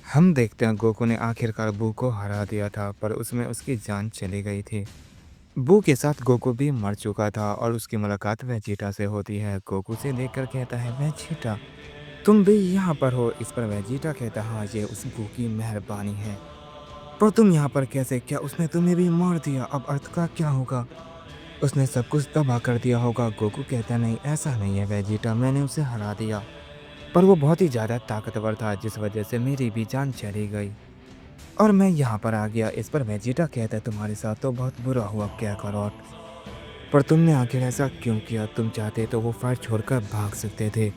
हम देखते हैं गोकू ने आखिरकार बू को हरा दिया था पर उसमें उसकी जान चली गई थी। बू के साथ गोकू भी मर चुका था और उसकी मुलाकात वेजिटा से होती है। गोकू से देखकर कहता है वेजिटा तुम भी यहाँ पर हो। इस पर वेजिटा कहता है हाँ ये उस बू की मेहरबानी है। पर तुम यहाँ पर कैसे? क्या उसने तुम्हें भी मार दिया? अब अर्थ का क्या होगा? उसने सब कुछ तबाह कर दिया होगा। गोकू कहता नहीं ऐसा नहीं है वेजिटा, मैंने उसे हरा दिया पर वो बहुत ही ज़्यादा ताकतवर था जिस वजह से मेरी भी जान चली गई और मैं यहाँ पर आ गया। इस पर वेजिटा कहता है तुम्हारे साथ तो बहुत बुरा हुआ क्या करोट, पर तुमने आखिर ऐसा क्यों किया? तुम चाहते तो वो फाइट छोड़कर भाग सकते थे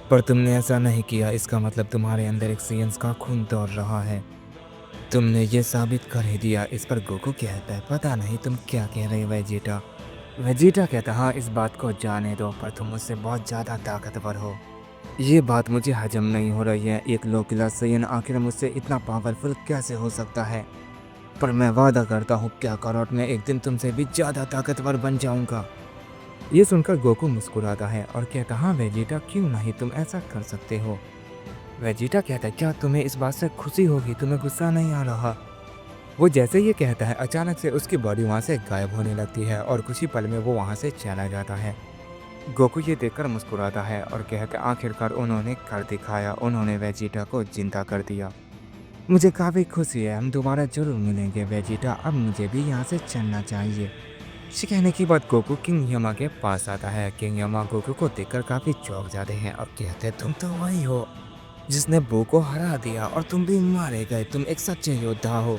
पर तुमने ऐसा नहीं किया। इसका मतलब तुम्हारे अंदर एक साइंस का खून दौड़ रहा है। तुमने ये साबित कर ही दिया। इस पर गोकू कहता है पता नहीं तुम क्या कह रहे हो वेजिटा। वेजिटा कहता हाँ इस बात को जाने दो पर तुम मुझसे बहुत ज़्यादा ताकतवर हो। ये बात मुझे हजम नहीं हो रही है। एक लो क्लास साइयन आखिर मुझसे इतना पावरफुल कैसे हो सकता है? पर मैं वादा करता हूँ क्या करोट में एक दिन तुमसे भी ज़्यादा ताकतवर बन जाऊंगा। ये सुनकर गोकू मुस्कुराता है और कहता हाँ वेजिटा क्यों नहीं, तुम ऐसा कर सकते हो। वेजिटा कहता है क्या तुम्हें इस बात से खुशी होगी? तुम्हें गुस्सा नहीं आ रहा? वो जैसे ये कहता है अचानक से उसकी बॉडी वहाँ से गायब होने लगती है और कुछ ही पल में वो वहाँ से चला जाता है। गोकू ये देखकर मुस्कुराता है और कहता है आखिरकार उन्होंने कर दिखाया, उन्होंने वेजिटा को जिंदा कर दिया। मुझे काफ़ी खुशी है, हम दोबारा जरूर मिलेंगे वेजिटा, अब मुझे भी यहाँ से चलना चाहिए। इसे कहने के बाद गोकू किंग यमा के पास आता है। किंग यमा गोकू को देखकर काफ़ी चौंक जाते हैं और कहते हैं तुम तो वही हो जिसने बू को हरा दिया और तुम भी मारे गए। तुम एक सच्चे योद्धा हो।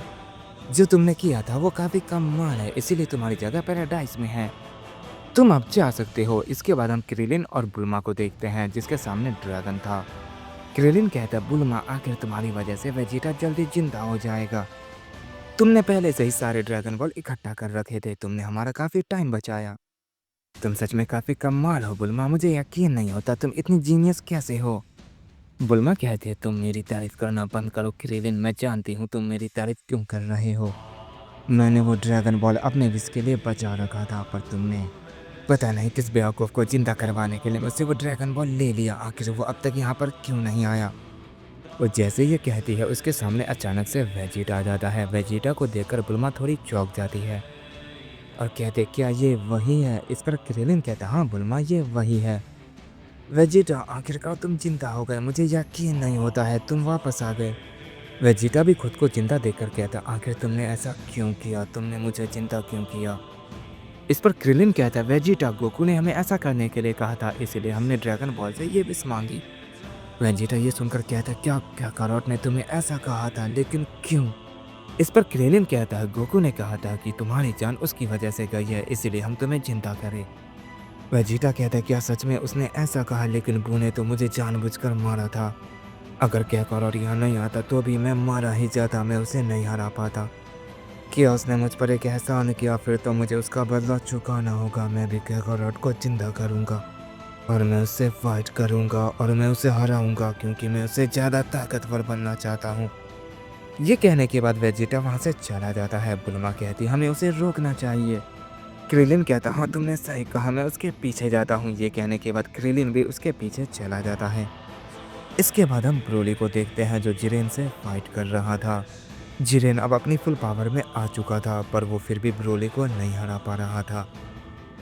जो तुमने किया था वो काफ़ी कमाल है, इसीलिए तुम्हारी जगह पैराडाइज में है। तुम अब जा सकते हो। इसके बाद हम क्रिलिन और बुल्मा को देखते हैं जिसके सामने ड्रैगन था। क्रिलिन कहता है बुल्मा आखिर तुम्हारी वजह से वेजिटा जल्दी जिंदा हो जाएगा। तुमने पहले से ही सारे ड्रैगन बॉल इकट्ठा कर रखे थे, तुमने हमारा काफी टाइम बचाया। तुम सच में काफी कमाल हो बुल्मा, मुझे यकीन नहीं होता तुम इतनी जीनियस कैसे हो। बुल्मा कहती है तुम मेरी तारीफ करना बंद करो क्रिलिन, मैं जानती हूँ तुम मेरी तारीफ क्यों कर रहे हो। मैंने वो ड्रैगन बॉल अपने विश के लिए बचा रखा था पर तुमने पता नहीं किस बेवकूफ़ को जिंदा करवाने के लिए मुझसे वो ड्रैगन बॉल ले लिया। आखिर वो अब तक यहाँ पर क्यों नहीं आया? वो जैसे ये कहती है उसके सामने अचानक से वेजिटा आ जाता है। वेजिटा को देखकर बुल्मा थोड़ी चौंक जाती है और कहते क्या ये वही है? इस पर क्रिलिन कहता हाँ बुल्मा ये वही है। वेजिटा आखिरकार तुम जिंदा हो गए, मुझे यकीन नहीं होता है तुम वापस आ गए। वेजिटा भी खुद को जिंदा देखकर कहता आखिर तुमने ऐसा क्यों किया, तुमने मुझे जिंदा क्यों किया? इस पर क्रिलिन कहता है वेजिटा गोकू ने हमें ऐसा करने के लिए कहा था, इसीलिए हमने ड्रैगन बॉल से ये विश मांगी। वेजिटा ये सुनकर कहता है क्या क्या कारोट ने तुम्हें ऐसा कहा था, लेकिन क्यों? इस पर क्रिलिन कहता है गोकू ने कहा था कि तुम्हारी जान उसकी वजह से गई है, इसीलिए हम तुम्हें जिंदा करें। वेजिटा कहता है क्या सच में उसने ऐसा कहा? लेकिन बू ने तो मुझे जानबूझकर मारा था। अगर क्या कारोट यहाँ नहीं आता तो भी मैं मारा ही जाता, मैं उसे नहीं हरा पाता। क्या उसने मुझ पर एक एहसान किया, फिर तो मुझे उसका बदला चुकाना होगा। मैं भी कैकारोट को जिंदा करूंगा और मैं उससे फाइट करूंगा और मैं उसे हराऊंगा क्योंकि मैं उससे ज़्यादा ताकतवर बनना चाहता हूँ। ये कहने के बाद वेजिटा वहाँ से चला जाता है। बुल्मा कहती हमें उसे रोकना चाहिए। क्रिलिन कहता हाँ तुमने सही कहा, मैं उसके पीछे जाता हूँ। ये कहने के बाद क्रिलिन भी उसके पीछे चला जाता है। इसके बाद हम ब्रोली को देखते हैं जो जिरेन से फाइट कर रहा था। जिरेन अब अपनी फुल पावर में आ चुका था पर वो फिर भी ब्रोली को नहीं हरा पा रहा था।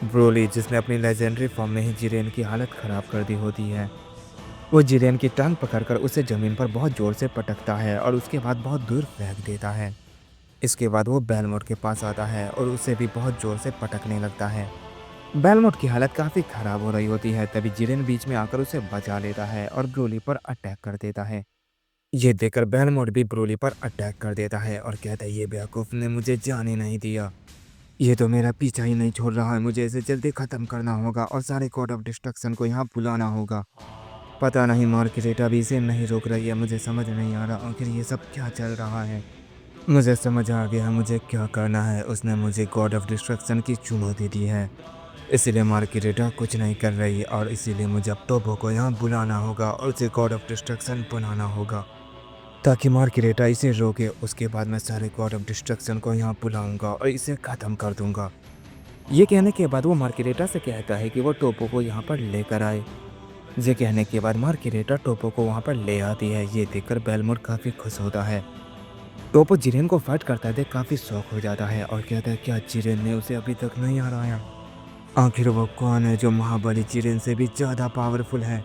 ब्रोली जिसने अपनी लेजेंडरी फॉर्म में ही जिरेन की हालत खराब कर दी होती है, वो जिरेन की टांग पकड़कर उसे जमीन पर बहुत जोर से पटकता है और उसके बाद बहुत दूर फेंक देता है। इसके बाद वो बेलमोट के पास आता है और उसे भी बहुत जोर से पटकने लगता है। बेलमोट की हालत काफ़ी खराब हो रही होती है, तभी जिरेन बीच में आकर उसे बचा लेता है और ब्रोली पर अटैक कर देता है। ये देखकर बेलमोट भी ब्रोली पर अटैक कर देता है और कहता है ये बेवकूफ़ ने मुझे जाने नहीं दिया, ये तो मेरा पीछा ही नहीं छोड़ रहा है, मुझे इसे जल्दी ख़त्म करना होगा और सारे गॉड ऑफ डिस्ट्रक्शन को यहाँ बुलाना होगा। पता नहीं मार्गरेटा भी इसे नहीं रोक रही है, मुझे समझ नहीं आ रहा आखिर ये सब क्या चल रहा है। मुझे समझ आ गया मुझे क्या करना है, उसने मुझे गॉड ऑफ डिस्ट्रक्शन की चुनौती दी है, इसीलिए मार्गरेटा कुछ नहीं कर रही और इसीलिए मुझे अब टोबो को यहाँ बुलाना होगा और उसे गॉड ऑफ डिस्ट्रक्शन बनाना होगा ताकि मार्गरेटा इसे रोके। उसके बाद मैं सारे गॉड ऑफ डिस्ट्रक्शन को यहाँ बुलाऊंगा और इसे ख़त्म कर दूंगा। ये कहने के बाद वो मार्गरेटा से कहता है कि वो टोपो को यहाँ पर लेकर आए। ये कहने के बाद मार्किरेटा टोपो को वहाँ पर ले आती है। ये देखकर बेलमोर काफ़ी खुश होता है। टोपो जिरेन को फाइट करता देख काफ़ी शौक हो जाता है और कहता है क्या जिरेन ने उसे अभी तक नहीं हराया। आखिर वो कौन है जो महाबली जिरेन से भी ज़्यादा पावरफुल है।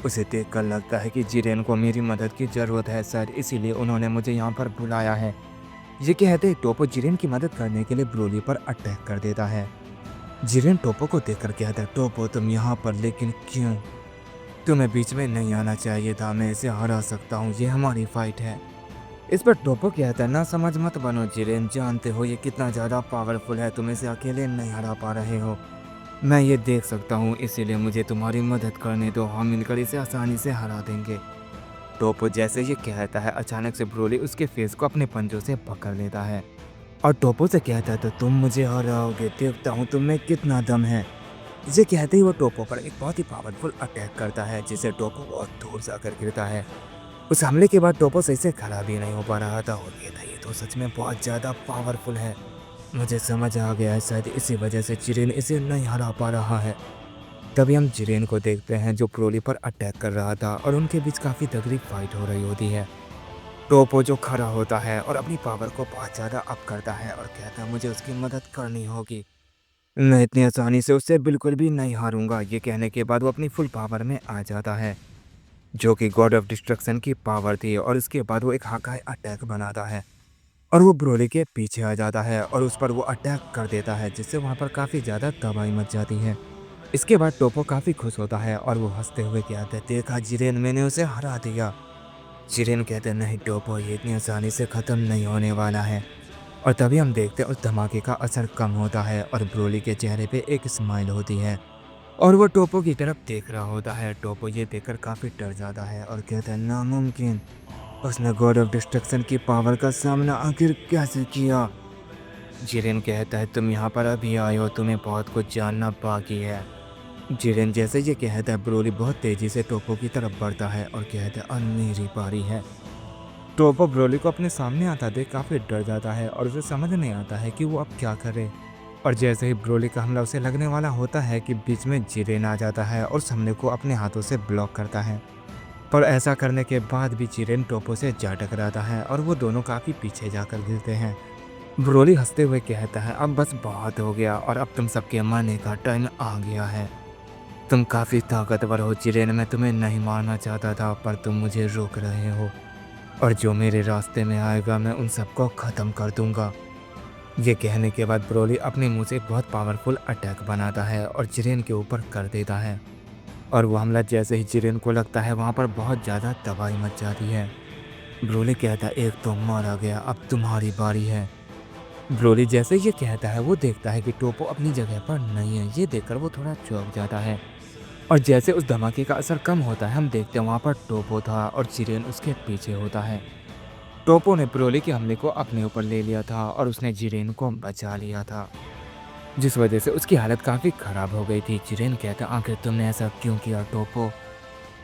उसे देखकर लगता है कि जिरेन को मेरी मदद की ज़रूरत है, शायद इसीलिए उन्होंने मुझे यहाँ पर बुलाया है। ये कहते टोपो जिरेन की मदद करने के लिए ब्रोली पर अटैक कर देता है। जिरेन टोपो को देखकर कहता है टोपो तुम यहाँ पर, लेकिन क्यों? तुम्हें बीच में नहीं आना चाहिए था, मैं इसे हरा सकता हूँ, ये हमारी फाइट है। इस पर टोपो कहता है ना समझ मत बनो जिरेन, जानते हो ये कितना ज़्यादा पावरफुल है, तुम इसे अकेले नहीं हरा पा रहे हो। मैं ये देख सकता हूँ, इसीलिए मुझे तुम्हारी मदद करने दो, हम मिलकर इसे आसानी से हरा देंगे। टोपो जैसे ये कहता है अचानक से ब्रोली उसके फेस को अपने पंजों से पकड़ लेता है और टोपो से कहता है तो तुम मुझे हराओगे, देखता हूँ तुम में कितना दम है। इसे कहते ही वो टोपो पर एक बहुत ही पावरफुल अटैक करता है, जिसे टोपो बहुत दूर जाकर गिरता है। उस हमले के बाद टोपो सही से खड़ा भी नहीं हो पा रहा था और ये था ये तो सच में बहुत ज़्यादा पावरफुल है। मुझे समझ आ गया है, शायद इसी वजह से जिरेन इसे नहीं हरा पा रहा है। तभी हम जिरेन को देखते हैं जो ब्रोली पर अटैक कर रहा था और उनके बीच काफ़ी तगड़ी फाइट हो रही होती है। टोपो जो खड़ा होता है और अपनी पावर को बहुत ज़्यादा अप करता है और कहता है मुझे उसकी मदद करनी होगी, मैं इतनी आसानी से उससे बिल्कुल भी नहीं हारूंगा। ये कहने के बाद वो अपनी फुल पावर में आ जाता है, जो कि गॉड ऑफ डिस्ट्रक्शन की पावर थी, और इसके बाद वो एक हाकाई अटैक बनाता है और वो ब्रोली के पीछे आ जाता है और उस पर वो अटैक कर देता है, जिससे वहाँ पर काफ़ी ज़्यादा तबाही मच जाती है। इसके बाद टोपो काफ़ी खुश होता है और वो हंसते हुए कहता है देखा जिरेन, मैंने उसे हरा दिया। जिरेन कहते हैं नहीं टोपो, ये इतनी आसानी से ख़त्म नहीं होने वाला है। और तभी हम देखते हैं उस धमाके का असर कम होता है और ब्रोली के चेहरे पे एक स्माइल होती है और वो टोपो की तरफ देख रहा होता है। टोपो ये देखकर काफ़ी डर जाता है और कहता है नामुमकिन, उसने गॉड ऑफ डिस्ट्रक्शन की पावर का सामना आखिर कैसे किया। जिरेन कहता है तुम यहाँ पर अभी आए हो, तुम्हें बहुत कुछ जानना बाकी है। जिरेन जैसे ये कहता है ब्रोली बहुत तेज़ी से टोपो की तरफ बढ़ता है और कहता है अब मेरी बारी है। टोपो ब्रोली को अपने सामने आता देख काफ़ी डर जाता है और उसे समझ नहीं आता है कि वो अब क्या करे। और जैसे ही ब्रोली का हमला उसे लगने वाला होता है कि बीच में जिरेन आ जाता है और उस हमले को अपने हाथों से ब्लॉक करता है। पर ऐसा करने के बाद भी जिरेन टोपो से जा टकराता है और वो दोनों काफ़ी पीछे जाकर गिरते हैं। ब्रोली हंसते हुए कहता है अब बस बहुत हो गया और अब तुम सबके मरने का टाइम आ गया है। तुम काफ़ी ताकतवर हो जिरेन, मैं तुम्हें नहीं मारना चाहता था पर तुम मुझे रोक रहे हो, और जो मेरे रास्ते में आएगा मैं उन सबको ख़त्म कर दूंगा। ये कहने के बाद ब्रोली अपने मुंह से बहुत पावरफुल अटैक बनाता है और जिरेन के ऊपर कर देता है। और वो हमला जैसे ही जिरेन को लगता है वहाँ पर बहुत ज़्यादा तबाही मच जाती है। ब्रोली कहता है एक तो मारा गया, अब तुम्हारी बारी है। ब्रोली जैसे ये कहता है वो देखता है कि टोपो अपनी जगह पर नहीं है। ये देखकर वो थोड़ा चौंक जाता है और जैसे उस धमाके का असर कम होता है हम देखते हैं वहाँ पर टोपो था और जिरेन उसके पीछे होता है। टोपो ने ब्रोली के हमले को अपने ऊपर ले लिया था और उसने जिरेन को बचा लिया था, जिस वजह से उसकी हालत काफ़ी ख़राब हो गई थी। जिरेन कहता आखिर तुमने ऐसा क्यों किया टोपो।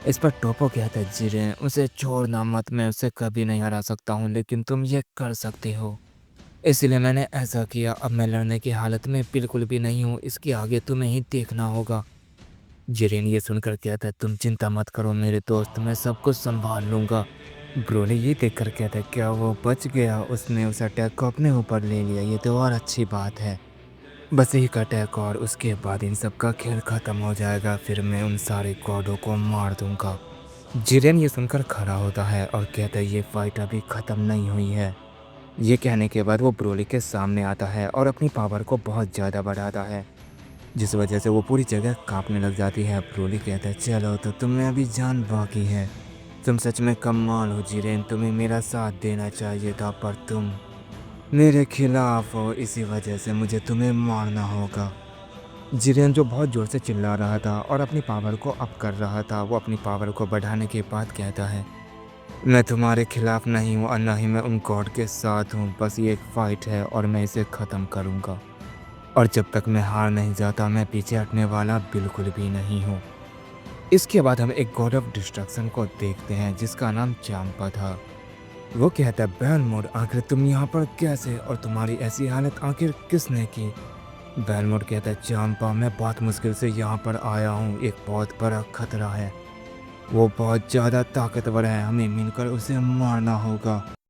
इस पर टोपो कहता है जिरेन उसे छोड़ना मत, मैं उसे कभी नहीं हरा सकता हूँ, लेकिन तुम ये कर सकते हो, इसलिए मैंने ऐसा किया। अब मैं लड़ने की हालत में बिल्कुल भी नहीं हूँ, इसके आगे तुम्हें ही देखना होगा। जिरेन ये सुनकर कहता है तुम चिंता मत करो मेरे दोस्त, मैं सब कुछ संभाल लूँगा। ब्रोली ये देखकर कहता है क्या वो बच गया, उसने उस अटैक को अपने ऊपर ले लिया, ये तो और अच्छी बात है। बस एक अटैक और उसके बाद इन सब का खेल ख़त्म हो जाएगा, फिर मैं उन सारे गॉडों को मार दूंगा। जिरेन ये सुनकर खड़ा होता है और कहता है ये फाइट अभी ख़त्म नहीं हुई है। ये कहने के बाद वो ब्रोली के सामने आता है और अपनी पावर को बहुत ज़्यादा बढ़ाता है, जिस वजह से वो पूरी जगह कांपने लग जाती है। ब्रोली कहता है चलो तो तुम्हें अभी जान बाकी है, तुम सच में कमाल हो जिरेन, तुम्हें मेरा साथ देना चाहिए था पर तुम मेरे खिलाफ हो, इसी वजह से मुझे तुम्हें मारना होगा। जिरेन जो बहुत ज़ोर से चिल्ला रहा था और अपनी पावर को अप कर रहा था, वो अपनी पावर को बढ़ाने के बाद कहता है मैं तुम्हारे खिलाफ नहीं हूँ और ना ही मैं उन गॉड के साथ हूँ, बस ये एक फाइट है और मैं इसे ख़त्म करूँगा, और जब तक मैं हार नहीं जाता मैं पीछे हटने वाला बिल्कुल भी नहीं हूँ। इसके बाद हम एक गॉड ऑफ डिस्ट्रक्शन को देखते हैं जिसका नाम चांपा था। वो कहता है बेलमोर आखिर तुम यहाँ पर कैसे, और तुम्हारी ऐसी हालत आखिर किसने की। वेलमोट कहता है, चांपा मैं बहुत मुश्किल से यहाँ पर आया हूँ, एक बहुत बड़ा खतरा है। वो बहुत ज़्यादा ताकतवर है, हमें मिलकर उसे मारना होगा।